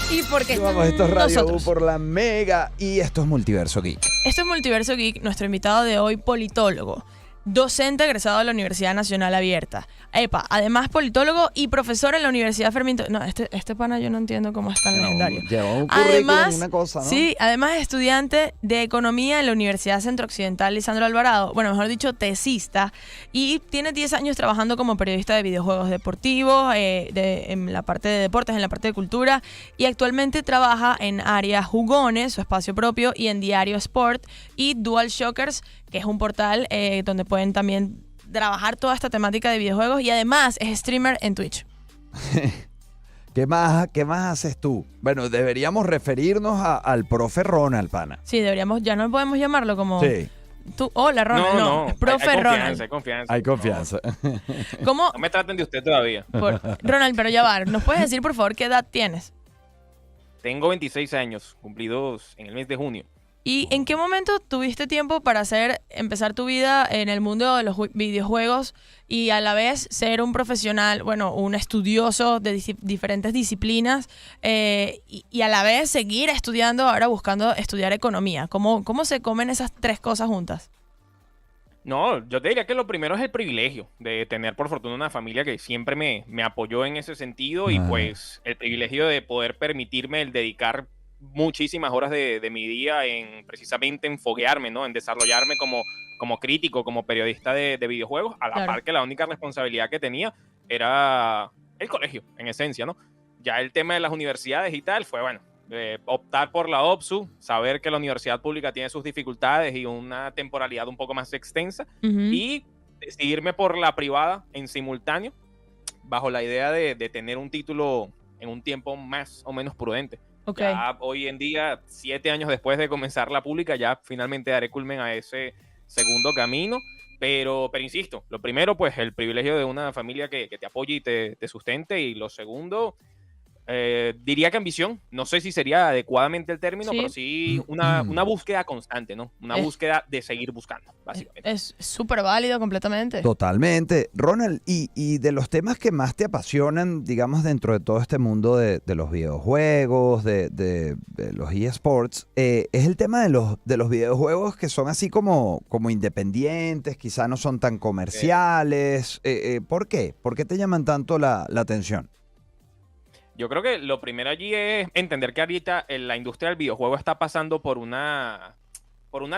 Y porque Vamos, esto es Radio nosotros. U por la Mega y esto es Multiverso Geek. Esto es Multiverso Geek, nuestro invitado de hoy, politólogo, docente egresado de la Universidad Nacional Abierta. Epa, además politólogo y profesor en la Universidad Fermín. No, este pana yo no entiendo cómo es tan legendario. Lleva un currículum, una cosa, ¿no? Sí, además es estudiante de Economía en la Universidad Centro-Occidental Lisandro Alvarado, bueno, mejor dicho, tesista, y tiene 10 años trabajando como periodista de videojuegos deportivos, en la parte de deportes, en la parte de cultura, y actualmente trabaja en Área Jugones, su espacio propio, y en Diario Sport y Dual Shockers, que es un portal donde pueden también trabajar toda esta temática de videojuegos, y además es streamer en Twitch. ¿Qué más haces tú? Bueno, deberíamos referirnos al profe Ronald, pana. Sí, deberíamos, ya no podemos llamarlo como... Sí, Tú, hola Ronald, no, es profe hay Ronald. Hay confianza. hay confianza. ¿Cómo? No me traten de usted todavía. Ronald, pero ya va, ¿nos puedes decir por favor qué edad tienes? Tengo 26 años, cumplidos en el mes de junio. ¿Y en qué momento tuviste tiempo para empezar tu vida en el mundo de los videojuegos y a la vez ser un profesional, bueno, un estudioso de diferentes disciplinas y a la vez seguir estudiando, ahora buscando estudiar economía? ¿Cómo se comen esas tres cosas juntas? No, yo te diría que lo primero es el privilegio de tener por fortuna una familia que siempre me apoyó en ese sentido y pues el privilegio de poder permitirme el dedicar muchísimas horas de mi día en precisamente en foguearme, ¿no? En desarrollarme como crítico, como periodista de videojuegos, a la Claro. par que la única responsabilidad que tenía era el colegio, en esencia, ¿no? Ya el tema de las universidades y tal fue, bueno, optar por la OPSU, saber que la universidad pública tiene sus dificultades y una temporalidad un poco más extensa, Ujú. y decidirme por la privada en simultáneo, bajo la idea de tener un título en un tiempo más o menos prudente. Ok. Ya hoy en día, 7 años después de comenzar la pública, ya finalmente daré culmen a ese segundo camino. Pero insisto, lo primero, pues el privilegio de una familia que te apoye y te sustente. Y lo segundo, diría que ambición. No sé si sería adecuadamente el término, Sí. pero sí una búsqueda constante, ¿no? Una Es- búsqueda de seguir buscando, básicamente. Es súper válido completamente. Totalmente. Ronald, y de los temas que más te apasionan, digamos, dentro de todo este mundo de los videojuegos, de los eSports, es el tema de los videojuegos que son así como independientes, quizá no son tan comerciales. ¿Por qué? ¿Por qué te llaman tanto la atención? Yo creo que lo primero allí es entender que ahorita la industria del videojuego está pasando por una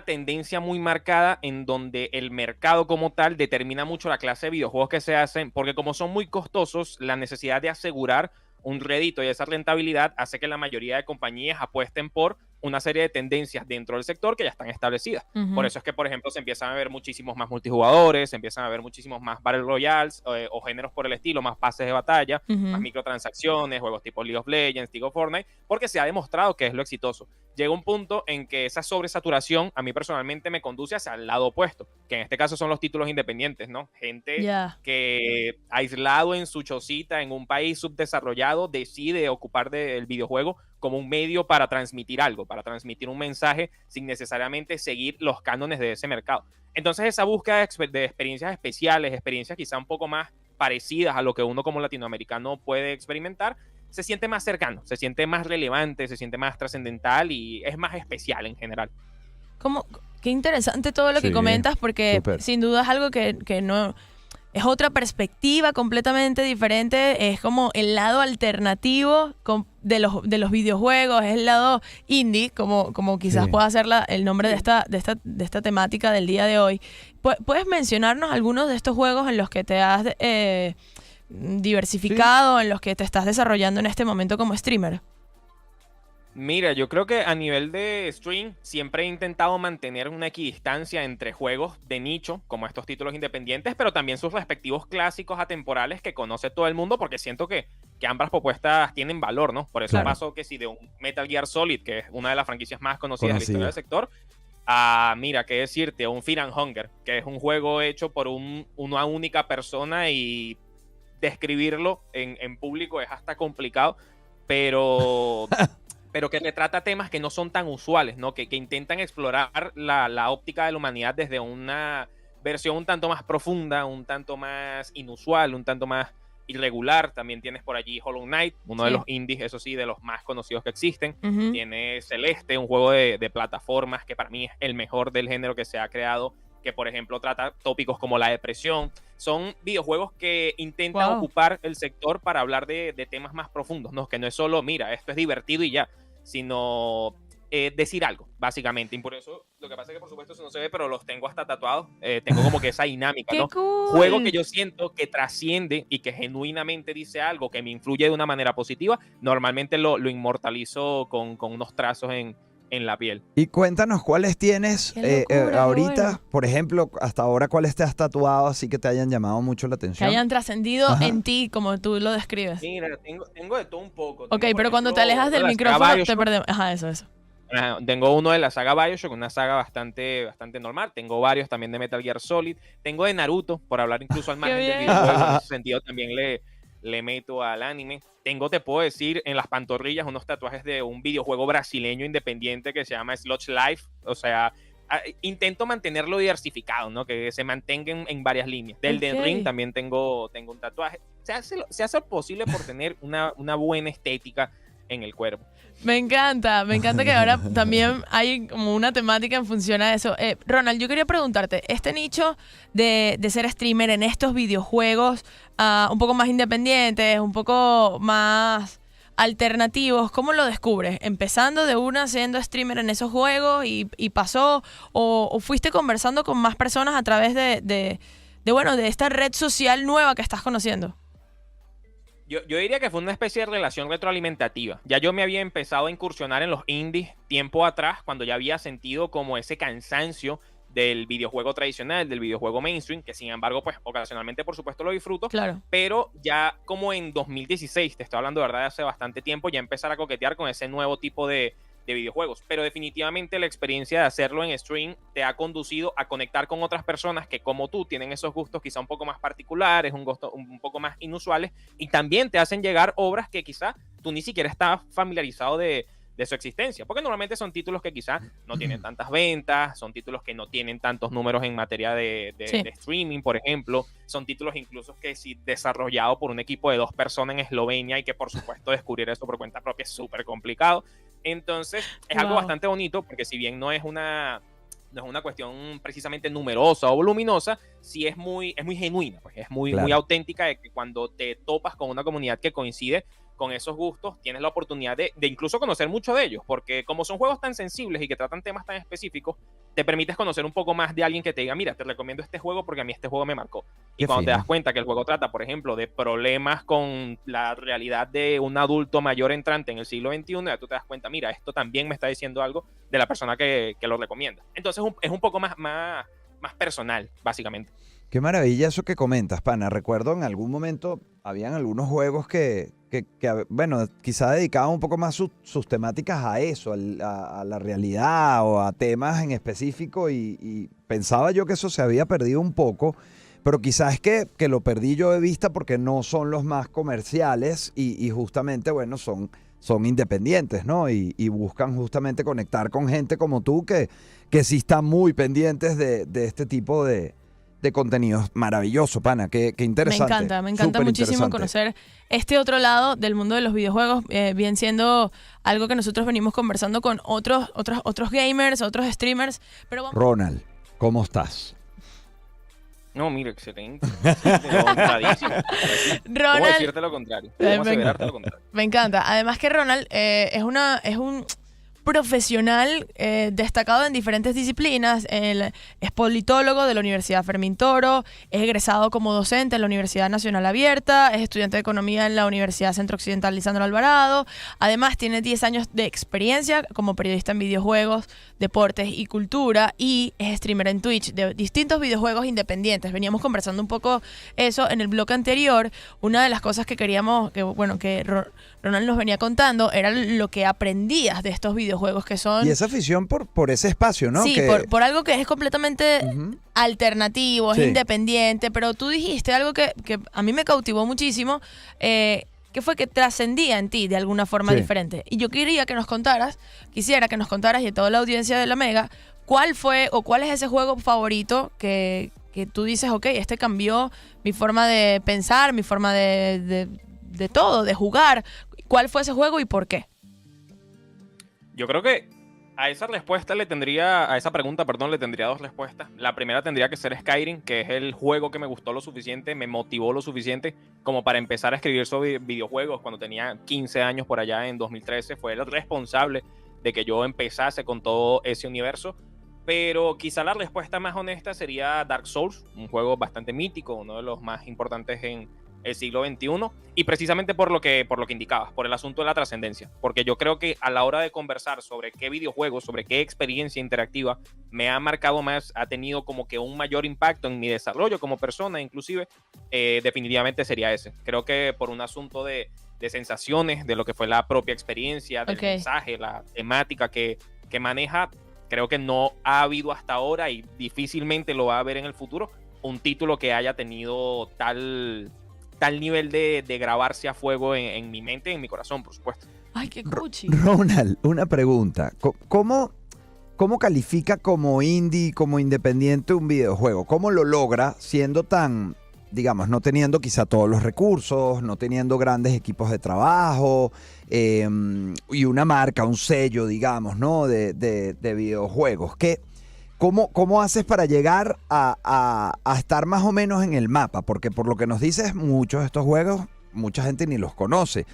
tendencia muy marcada en donde el mercado como tal determina mucho la clase de videojuegos que se hacen, porque como son muy costosos, la necesidad de asegurar un rédito y esa rentabilidad hace que la mayoría de compañías apuesten por una serie de tendencias dentro del sector que ya están establecidas. Ujú. Por eso es que, por ejemplo, se empiezan a ver muchísimos más multijugadores, se empiezan a ver muchísimos más Battle Royales o géneros por el estilo, más pases de batalla, Ujú. más microtransacciones, juegos tipo League of Legends, tipo Fortnite, porque se ha demostrado que es lo exitoso. Llega un punto en que esa sobresaturación a mí personalmente me conduce hacia el lado opuesto, que en este caso son los títulos independientes, ¿no? Gente Ya. que aislado en su chocita en un país subdesarrollado decide ocupar del videojuego como un medio para transmitir algo, para transmitir un mensaje sin necesariamente seguir los cánones de ese mercado. Entonces esa búsqueda de experiencias especiales, experiencias quizá un poco más parecidas a lo que uno como latinoamericano puede experimentar, se siente más cercano, se siente más relevante, se siente más trascendental y es más especial en general. Qué interesante todo lo que Sí, comentas, porque súper. sin duda es algo que no... Es otra perspectiva completamente diferente, es como el lado alternativo de los videojuegos, es el lado indie, como quizás Sí. pueda ser el nombre de esta temática del día de hoy. ¿Puedes mencionarnos algunos de estos juegos en los que te has diversificado, en los que te estás desarrollando en este momento como streamer? Mira, yo creo que a nivel de stream siempre he intentado mantener una equidistancia entre juegos de nicho, como estos títulos independientes, pero también sus respectivos clásicos atemporales que conoce todo el mundo, porque siento que ambas propuestas tienen valor, ¿no? Por eso Claro. paso que si de un Metal Gear Solid, que es una de las franquicias más conocidas de la historia del Conocida. sector, a, mira, qué decirte, un Fear and Hunger, que es un juego hecho por una única persona y describirlo en público es hasta complicado, pero que retrata temas que no son tan usuales, ¿no? Que intentan explorar la óptica de la humanidad desde una versión un tanto más profunda, un tanto más inusual, un tanto más irregular. También tienes por allí Hollow Knight, uno de Sí. los indies, eso sí, de los más conocidos que existen. Ujú. Tienes Celeste, un juego de plataformas que para mí es el mejor del género que se ha creado, que por ejemplo trata tópicos como la depresión. Son videojuegos que intentan Wow. ocupar el sector para hablar de temas más profundos, ¿no? Que no es solo, mira, esto es divertido y ya, sino decir algo, básicamente. Y por eso, lo que pasa es que por supuesto eso no se ve, pero los tengo hasta tatuados. Tengo como que esa dinámica, ¡Qué ¿no? cool! Juego que yo siento que trasciende y que genuinamente dice algo que me influye de una manera positiva, normalmente lo inmortalizo con unos trazos en la piel. Y cuéntanos cuáles tienes Qué locura, qué ahorita, bueno. por ejemplo, hasta ahora cuáles te has tatuado así que te hayan llamado mucho la Que atención. hayan trascendido Ajá. en ti, como tú lo describes. Mira, tengo de todo un poco. Ok, Tengo, por pero cuando te ejemplo, alejas del la saga micrófono te BioShock. perdemos. Ajá, eso. Ajá, tengo uno de la saga BioShock, una saga bastante normal. Tengo varios también de Metal Gear Solid. Tengo de Naruto, por hablar incluso al margen del bien. videojuego. En ese sentido también le meto al anime. Tengo, te puedo decir, en las pantorrillas unos tatuajes de un videojuego brasileño independiente que se llama Sludge Life. O sea, intento mantenerlo diversificado, ¿no? Que se mantenga en varias líneas. Del Ok. Ring también tengo un tatuaje. Se hace lo posible por tener una buena estética en el cuerpo. Me encanta que ahora también hay como una temática en función a eso. Ronald, yo quería preguntarte, este nicho de ser streamer en estos videojuegos un poco más independientes, un poco más alternativos, ¿cómo lo descubres? ¿Empezando de una siendo streamer en esos juegos y pasó? ¿O fuiste conversando con más personas a través de esta red social nueva que estás conociendo? Yo diría que fue una especie de relación retroalimentativa. Ya yo me había empezado a incursionar en los indies tiempo atrás, cuando ya había sentido como ese cansancio del videojuego tradicional, del videojuego mainstream, que sin embargo, pues ocasionalmente por supuesto lo disfruto, Claro. pero ya como en 2016, te estoy hablando de verdad de hace bastante tiempo, ya empezar a coquetear con ese nuevo tipo de videojuegos, pero definitivamente la experiencia de hacerlo en stream te ha conducido a conectar con otras personas que como tú tienen esos gustos quizá un poco más particulares, un poco más inusuales, y también te hacen llegar obras que quizá tú ni siquiera estabas familiarizado de su existencia, porque normalmente son títulos que quizá no tienen tantas ventas, son títulos que no tienen tantos números en materia de streaming, por ejemplo, son títulos incluso que si desarrollado por un equipo de 2 personas en Eslovenia y que por supuesto descubrir eso por cuenta propia es súper complicado. Entonces es algo bastante bonito, porque si bien no es una cuestión precisamente numerosa o voluminosa, sí es muy genuina, pues es muy auténtica, de que cuando te topas con una comunidad que coincide con esos gustos, tienes la oportunidad de incluso conocer mucho de ellos, porque como son juegos tan sensibles y que tratan temas tan específicos, te permites conocer un poco más de alguien que te diga, mira, te recomiendo este juego porque a mí este juego me marcó. Y cuando te das cuenta que el juego trata, por ejemplo, de problemas con la realidad de un adulto mayor entrante en el siglo XXI, ya tú te das cuenta, mira, esto también me está diciendo algo de la persona que lo recomienda. Entonces es un poco más personal, básicamente. Qué maravilla eso que comentas, pana. Recuerdo en algún momento habían algunos juegos que bueno, quizá dedicaban un poco más sus temáticas a eso, a la realidad o a temas en específico, y pensaba yo que eso se había perdido un poco, pero quizás es que lo perdí yo de vista porque no son los más comerciales y justamente, bueno, son independientes, ¿no? Y buscan justamente conectar con gente como tú que sí están muy pendientes de este tipo de contenidos. Maravilloso, pana, qué interesante. Me encanta muchísimo conocer este otro lado del mundo de los videojuegos, bien siendo algo que nosotros venimos conversando con otros gamers, otros streamers. Pero vamos. Ronald, ¿cómo estás? No, mira, excelente. Honradísimo. Ronald, ¿Cómo decirte lo contrario? ¿Cómo aseverarte lo contrario? Me encanta. Además que Ronald es un profesional destacado en diferentes disciplinas. Él es politólogo de la Universidad Fermín Toro, es egresado como docente en la Universidad Nacional Abierta, es estudiante de Economía en la Universidad Centro Occidental Lisandro Alvarado. Además tiene 10 años de experiencia como periodista en videojuegos, deportes y cultura, y es streamer en Twitch de distintos videojuegos independientes. Veníamos conversando un poco eso en el bloque anterior. Una de las cosas que queríamos, que Ronald nos venía contando, era lo que aprendías de estos videojuegos que son... Y esa afición por ese espacio, ¿no? Sí, por algo que es completamente alternativo, es independiente, pero tú dijiste algo que a mí me cautivó muchísimo, que fue que trascendía en ti de alguna forma diferente. Y yo quisiera que nos contaras, y a toda la audiencia de La Mega, ¿cuál fue o cuál es ese juego favorito que que tú dices, ok, este cambió mi forma de pensar, mi forma de todo, de jugar? ¿Cuál fue ese juego y por qué? Yo creo que a esa pregunta, le tendría dos respuestas. La primera tendría que ser Skyrim, que es el juego que me gustó lo suficiente, me motivó lo suficiente como para empezar a escribir sobre videojuegos cuando tenía 15 años por allá en 2013. Fue el responsable de que yo empezase con todo ese universo. Pero quizá la respuesta más honesta sería Dark Souls, un juego bastante mítico, uno de los más importantes en el siglo XXI, y precisamente por lo que indicabas, por el asunto de la trascendencia, porque yo creo que a la hora de conversar sobre qué videojuegos, sobre qué experiencia interactiva me ha marcado más, ha tenido como que un mayor impacto en mi desarrollo como persona, inclusive, definitivamente sería ese. Creo que por un asunto de sensaciones, de lo que fue la propia experiencia, del mensaje, la temática que maneja, creo que no ha habido hasta ahora y difícilmente lo va a haber en el futuro un título que haya tenido tal nivel de grabarse a fuego en mi mente, en mi corazón, por supuesto. Ay, qué cuchi. Ronald, una pregunta. ¿Cómo califica como indie, como independiente un videojuego? ¿Cómo lo logra siendo tan, digamos, no teniendo quizá todos los recursos, no teniendo grandes equipos de trabajo y una marca, un sello, digamos, ¿no? de videojuegos? ¿Cómo haces para llegar a estar más o menos en el mapa? Porque por lo que nos dices, muchos de estos juegos, mucha gente ni los conoce.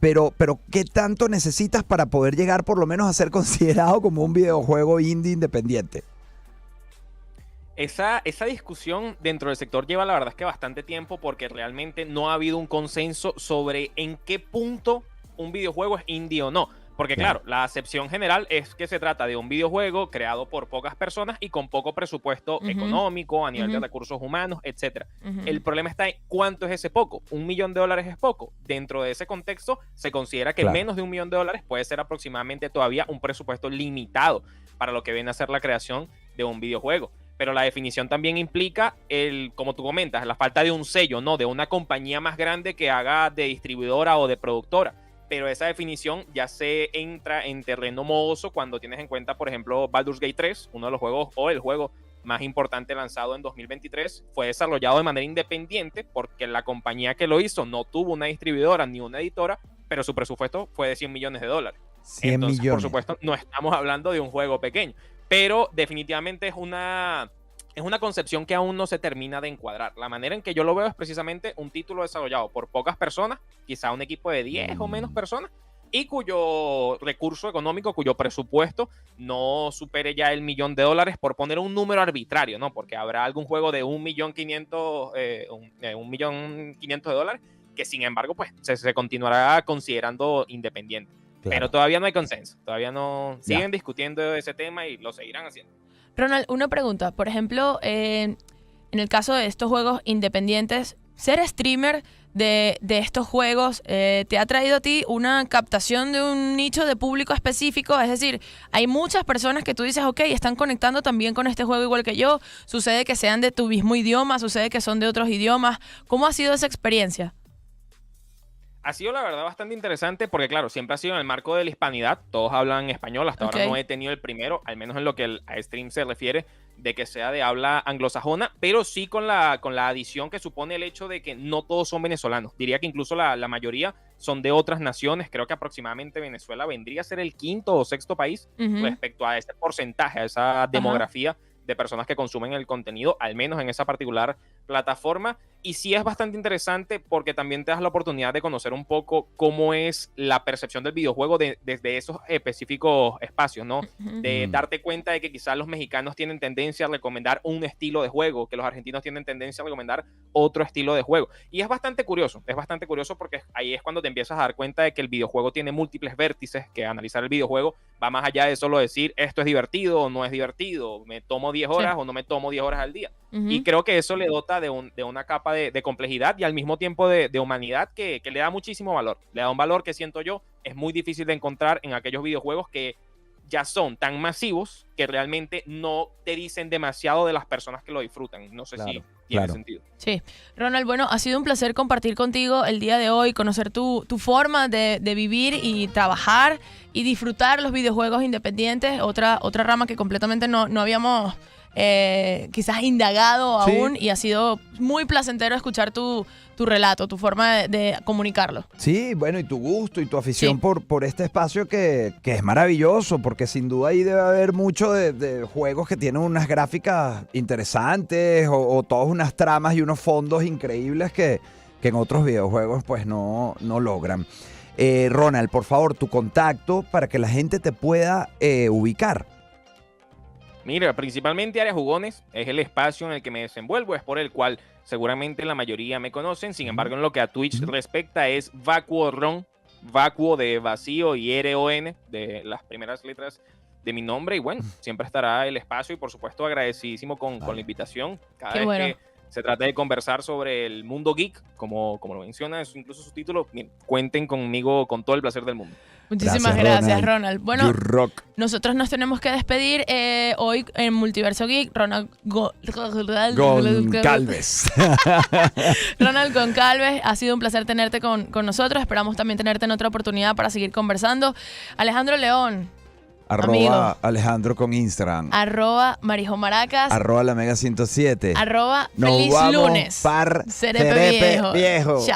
Pero ¿qué tanto necesitas para poder llegar por lo menos a ser considerado como un videojuego indie independiente? Esa discusión dentro del sector lleva, la verdad es que bastante tiempo, porque realmente no ha habido un consenso sobre en qué punto un videojuego es indie o no. Porque claro, la acepción general es que se trata de un videojuego creado por pocas personas y con poco presupuesto económico, a nivel de recursos humanos, etc. El problema está en cuánto es ese poco. $1 millón es poco. Dentro de ese contexto, se considera que menos de $1 millón puede ser aproximadamente todavía un presupuesto limitado para lo que viene a ser la creación de un videojuego. Pero la definición también implica, como tú comentas, la falta de un sello, ¿no? De una compañía más grande que haga de distribuidora o de productora. Pero esa definición ya se entra en terreno mohoso cuando tienes en cuenta, por ejemplo, Baldur's Gate 3, uno de los juegos o el juego más importante lanzado en 2023, fue desarrollado de manera independiente porque la compañía que lo hizo no tuvo una distribuidora ni una editora, pero su presupuesto fue de $100 millones. 100 Entonces, millones. por supuesto, no estamos hablando de un juego pequeño, pero definitivamente es una concepción que aún no se termina de encuadrar. La manera en que yo lo veo es precisamente un título desarrollado por pocas personas, quizá un equipo de 10 o menos personas, y cuyo recurso económico, cuyo presupuesto no supere ya $1 millón, por poner un número arbitrario, ¿no? Porque habrá algún juego de $1.500.000 que, sin embargo, pues se continuará considerando independiente. Claro. Pero todavía no hay consenso, todavía no siguen discutiendo ese tema y lo seguirán haciendo. Ronald, una pregunta. Por ejemplo, en el caso de estos juegos independientes, ser streamer de estos juegos te ha traído a ti una captación de un nicho de público específico. Es decir, hay muchas personas que tú dices, ok, están conectando también con este juego igual que yo. Sucede que sean de tu mismo idioma, sucede que son de otros idiomas. ¿Cómo ha sido esa experiencia? Ha sido, la verdad, bastante interesante porque, claro, siempre ha sido en el marco de la hispanidad. Todos hablan español. Hasta ahora no he tenido el primero, al menos en lo que a stream se refiere, de que sea de habla anglosajona, pero sí con la adición que supone el hecho de que no todos son venezolanos. Diría que incluso la mayoría son de otras naciones. Creo que aproximadamente Venezuela vendría a ser el 5º o 6º país respecto a ese porcentaje, a esa demografía de personas que consumen el contenido, al menos en esa particular plataforma. Y sí es bastante interesante porque también te das la oportunidad de conocer un poco cómo es la percepción del videojuego desde esos específicos espacios, ¿no? De darte cuenta de que quizás los mexicanos tienen tendencia a recomendar un estilo de juego, que los argentinos tienen tendencia a recomendar otro estilo de juego. Y es bastante curioso porque ahí es cuando te empiezas a dar cuenta de que el videojuego tiene múltiples vértices, que analizar el videojuego va más allá de solo decir esto es divertido o no es divertido, me tomo 10 horas o no me tomo 10 horas al día. Y creo que eso le dota de una capa de complejidad y al mismo tiempo de humanidad que le da muchísimo valor. Le da un valor que siento yo es muy difícil de encontrar en aquellos videojuegos que ya son tan masivos que realmente no te dicen demasiado de las personas que lo disfrutan. No sé si tiene sentido. Sí. Ronald, bueno, ha sido un placer compartir contigo el día de hoy, conocer tu forma de vivir y trabajar y disfrutar los videojuegos independientes, otra rama que completamente no habíamos quizás indagado Sí. aún, y ha sido muy placentero escuchar tu relato, tu forma de comunicarlo. Sí, bueno, y tu gusto y tu afición Sí. por este espacio que es maravilloso, porque sin duda ahí debe haber mucho de juegos que tienen unas gráficas interesantes o todas unas tramas y unos fondos increíbles que en otros videojuegos pues no logran. Ronald, por favor, tu contacto para que la gente te pueda ubicar. Mira, principalmente Área Jugones es el espacio en el que me desenvuelvo, es por el cual seguramente la mayoría me conocen. Sin embargo, en lo que a Twitch respecta es Vacuo Ron, Vacuo de vacío y RON, de las primeras letras de mi nombre. Y bueno, siempre estará el espacio y por supuesto agradecidísimo con la invitación. Cada Qué vez bueno. que se trata de conversar sobre el mundo geek, como lo menciona, incluso su título, miren, cuenten conmigo con todo el placer del mundo. Muchísimas Gracias, gracias, Ronald. Ronald. Bueno, You rock. nosotros nos tenemos que despedir hoy en Multiverso Geek. Ronald Goncalves. Ronald Goncalves, ha sido un placer tenerte con nosotros. Esperamos también tenerte en otra oportunidad para seguir conversando. Alejandro León, amigo. Arroba Alejandro con Instagram. Marijo Maracas, Arroba la Mega 107. ¡Feliz Nos vamos lunes! par Cerepe viejo. viejo. Chao.